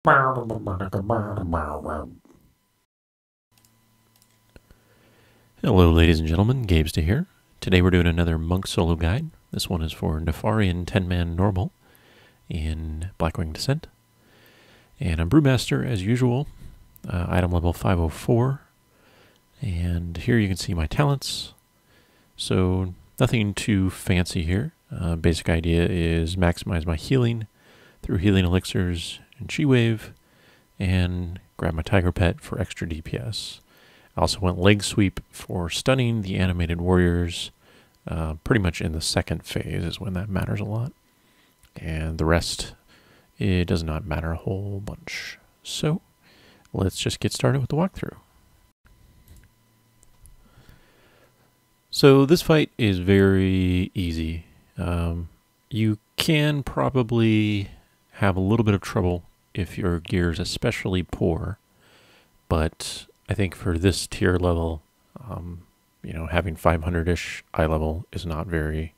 Hello ladies and gentlemen, Gabester here. Today we're doing another monk solo guide. This one is for Nefarian 10-man normal in Blackwing Descent. And I'm brewmaster as usual, item level 504. And here you can see my talents. So nothing too fancy here. Basic idea is maximize my healing through healing elixirs and chi wave, and grab my tiger pet for extra DPS. I also went leg sweep for stunning the animated warriors. Pretty much in the second phase is when that matters a lot. And the rest, it does not matter a whole bunch. So let's just get started with the walkthrough. So this fight is very easy. You can probably have a little bit of trouble if your gear is especially poor, but I think for this tier level, having 500-ish eye level is not very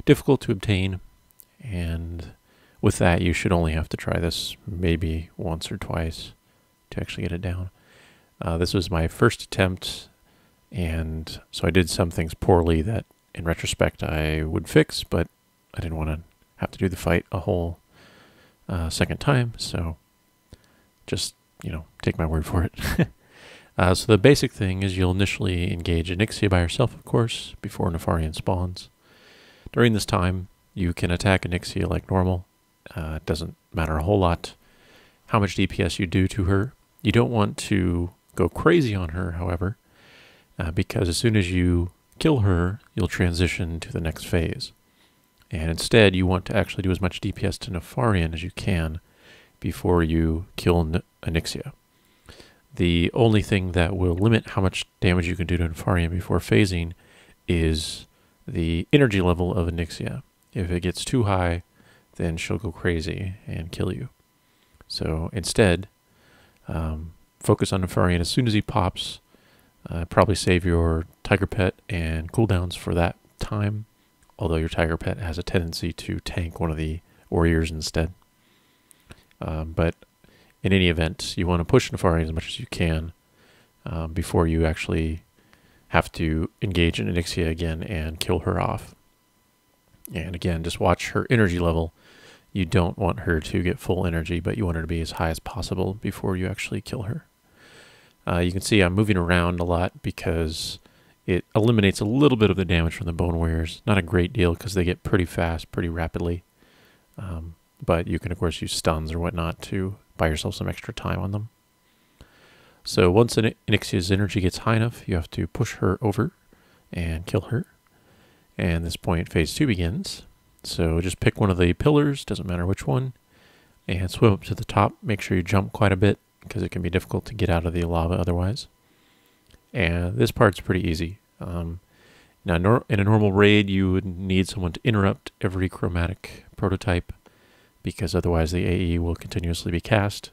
difficult to obtain, and with that you should only have to try this maybe once or twice to actually get it down. This was my first attempt, and so I did some things poorly that in retrospect I would fix, but I didn't want to have to do the fight a whole second time, so just, take my word for it. So the basic thing is you'll initially engage onyxia by yourself, of course, before Nefarian spawns. During this time, you can attack onyxia like normal. It doesn't matter a whole lot how much DPS you do to her. You don't want to go crazy on her, however, because as soon as you kill her, you'll transition to the next phase. And instead, you want to actually do as much DPS to Nefarian as you can before you kill onyxia. The only thing that will limit how much damage you can do to Nefarian before phasing is the energy level of onyxia. If it gets too high, then she'll go crazy and kill you. So instead, focus on Nefarian as soon as he pops. Probably save your tiger pet and cooldowns for that time, although your tiger pet has a tendency to tank one of the warriors instead. But in any event, you want to push Nefarian as much as you can before you actually have to engage in onyxia again and kill her off. And again, just watch her energy level. You don't want her to get full energy, but you want her to be as high as possible before you actually kill her. You can see I'm moving around a lot because it eliminates a little bit of the damage from the bone warriors. Not a great deal because they get pretty fast, pretty rapidly. But you can, of course, use stuns or whatnot to buy yourself some extra time on them. So once onyxia's energy gets high enough, you have to push her over and kill her. And at this point, phase 2 begins. So just pick one of the pillars, doesn't matter which one, and swim up to the top. Make sure you jump quite a bit because it can be difficult to get out of the lava otherwise. And this part's pretty easy. Now, in a normal raid, you would need someone to interrupt every chromatic prototype because otherwise the AE will continuously be cast.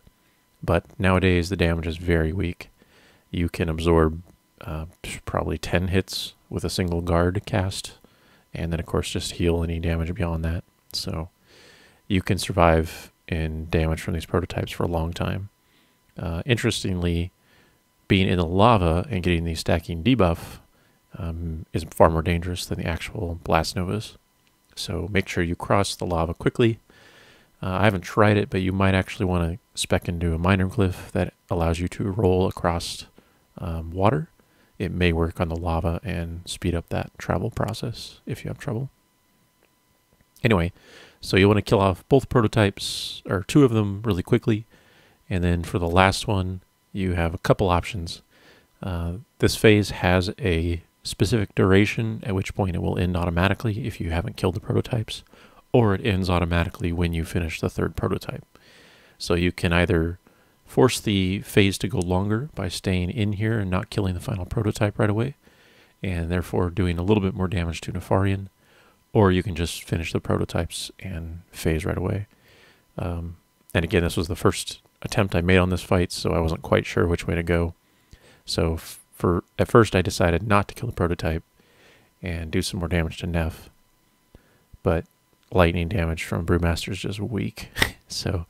But nowadays, the damage is very weak. You can absorb probably 10 hits with a single guard cast, and then, of course, just heal any damage beyond that. So you can survive in damage from these prototypes for a long time. Interestingly, being in the lava and getting the stacking debuff is far more dangerous than the actual blast novas. So make sure you cross the lava quickly. I haven't tried it, but you might actually want to spec into a minor glyph that allows you to roll across water. It may work on the lava and speed up that travel process if you have trouble. Anyway, so you want to kill off both prototypes, or 2 of them, really quickly. And then for the last one, you have a couple options. This phase has a specific duration, at which point it will end automatically if you haven't killed the prototypes, or it ends automatically when you finish the 3rd prototype. So you can either force the phase to go longer by staying in here and not killing the final prototype right away, and therefore doing a little bit more damage to Nefarian, or you can just finish the prototypes and phase right away. And again, this was the first attempt I made on this fight, so I wasn't quite sure which way to go. So at first I decided not to kill the prototype and do some more damage to Nef, but lightning damage from Brewmaster is just weak. So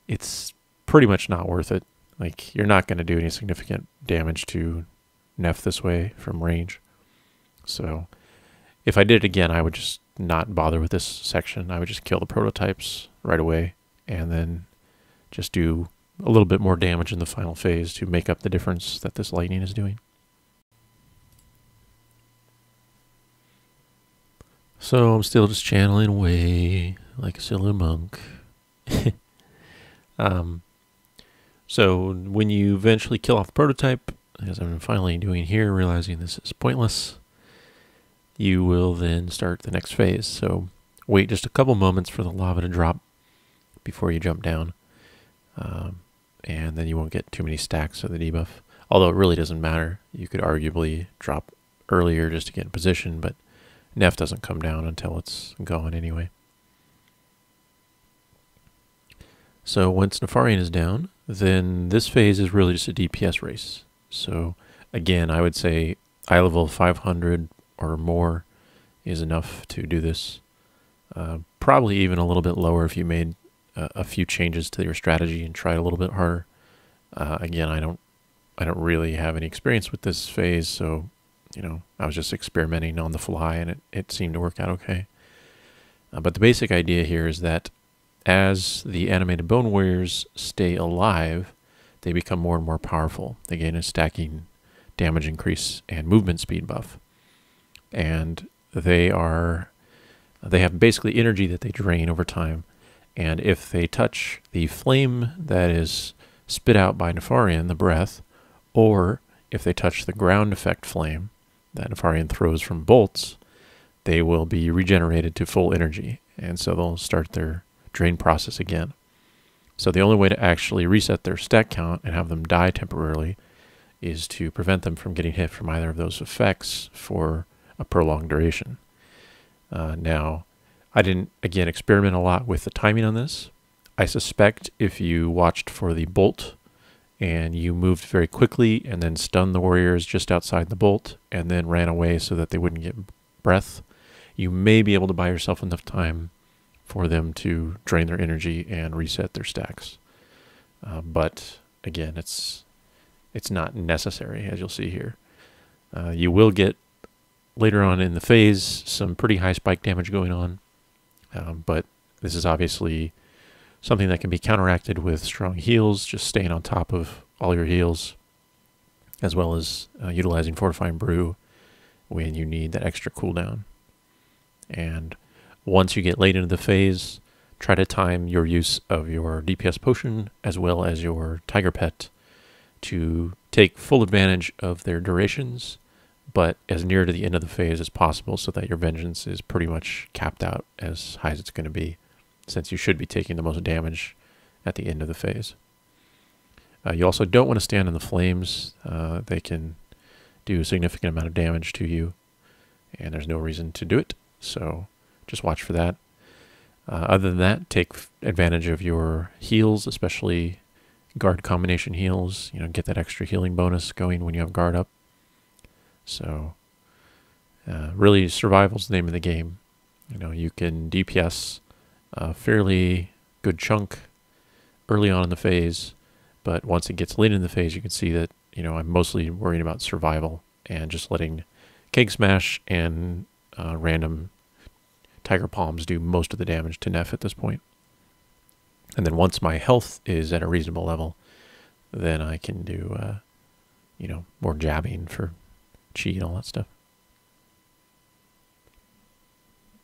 it's pretty much not worth it. Like, you're not going to do any significant damage to Nef this way from range. So if I did it again, I would just not bother with this section. I would just kill the prototypes right away and then just do a little bit more damage in the final phase to make up the difference that this lightning is doing. So I'm still just channeling away like a silly monk. So when you eventually kill off the prototype, as I'm finally doing here, realizing this is pointless, you will then start the next phase. So wait just a couple moments for the lava to drop before you jump down. And then you won't get too many stacks of the debuff. Although it really doesn't matter. You could arguably drop earlier just to get in position, but Nef doesn't come down until it's gone anyway. So once Nefarian is down, then this phase is really just a DPS race. So again, I would say eye level 500 or more is enough to do this. Probably even a little bit lower if you made a few changes to your strategy and tried a little bit harder. Again, I don't really have any experience with this phase, so I was just experimenting on the fly, and it seemed to work out okay. But the basic idea here is that as the animated bone warriors stay alive, they become more and more powerful. They gain a stacking damage increase and movement speed buff. And they have basically energy that they drain over time. And if they touch the flame that is spit out by Nefarian, the breath, or if they touch the ground effect flame that Nefarian throws from bolts, they will be regenerated to full energy. And so they'll start their drain process again. So the only way to actually reset their stack count and have them die temporarily is to prevent them from getting hit from either of those effects for a prolonged duration. Now, I didn't, again, experiment a lot with the timing on this. I suspect if you watched for the bolt and you moved very quickly and then stunned the warriors just outside the bolt and then ran away so that they wouldn't get breath, you may be able to buy yourself enough time for them to drain their energy and reset their stacks. But again, it's not necessary, as you'll see here. You will get, later on in the phase, some pretty high spike damage going on. But this is obviously something that can be counteracted with strong heals, just staying on top of all your heals, as well as utilizing Fortifying Brew when you need that extra cooldown. And once you get late into the phase, try to time your use of your DPS potion as well as your Tiger Pet to take full advantage of their durations, but as near to the end of the phase as possible so that your vengeance is pretty much capped out as high as it's going to be, since you should be taking the most damage at the end of the phase. You also don't want to stand in the flames. They can do a significant amount of damage to you, and there's no reason to do it, so just watch for that. Other than that, take advantage of your heals, especially guard combination heals. Get that extra healing bonus going when you have guard up. So really, survival's the name of the game. You can DPS a fairly good chunk early on in the phase, but once it gets late in the phase, you can see that I'm mostly worrying about survival and just letting Keg Smash and random Tiger Palms do most of the damage to Nef at this point. And then once my health is at a reasonable level, then I can do more jabbing for chi and all that stuff.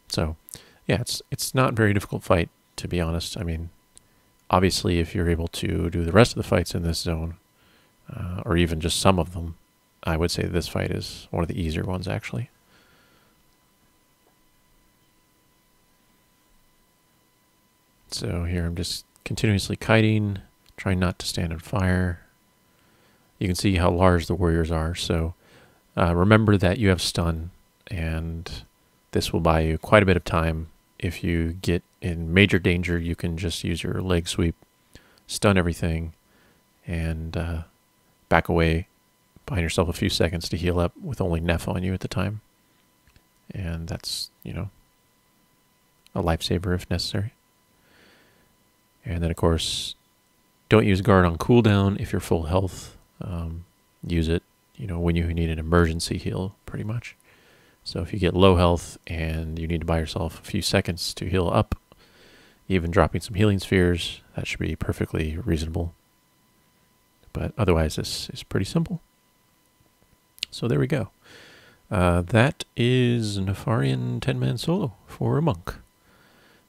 So yeah, it's not a very difficult fight, to be honest. I mean, obviously if you're able to do the rest of the fights in this zone, or even just some of them, I would say this fight is one of the easier ones actually. So here I'm just continuously kiting, trying not to stand on fire. You can see how large the warriors are, so remember that you have stun, and this will buy you quite a bit of time. If you get in major danger, you can just use your leg sweep, stun everything, and back away, buying yourself a few seconds to heal up with only Nef on you at the time. And that's, a lifesaver if necessary. And then, of course, Don't use guard on cooldown if you're full health. Use it, when you need an emergency heal, pretty much. So if you get low health and you need to buy yourself a few seconds to heal up, even dropping some healing spheres, that should be perfectly reasonable. But otherwise, this is pretty simple. So there we go. That is Nefarian 10-man solo for a monk.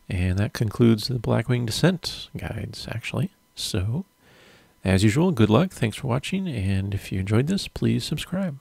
And that concludes the Blackwing Descent guides, actually. So, as usual, good luck, thanks for watching, and if you enjoyed this, please subscribe.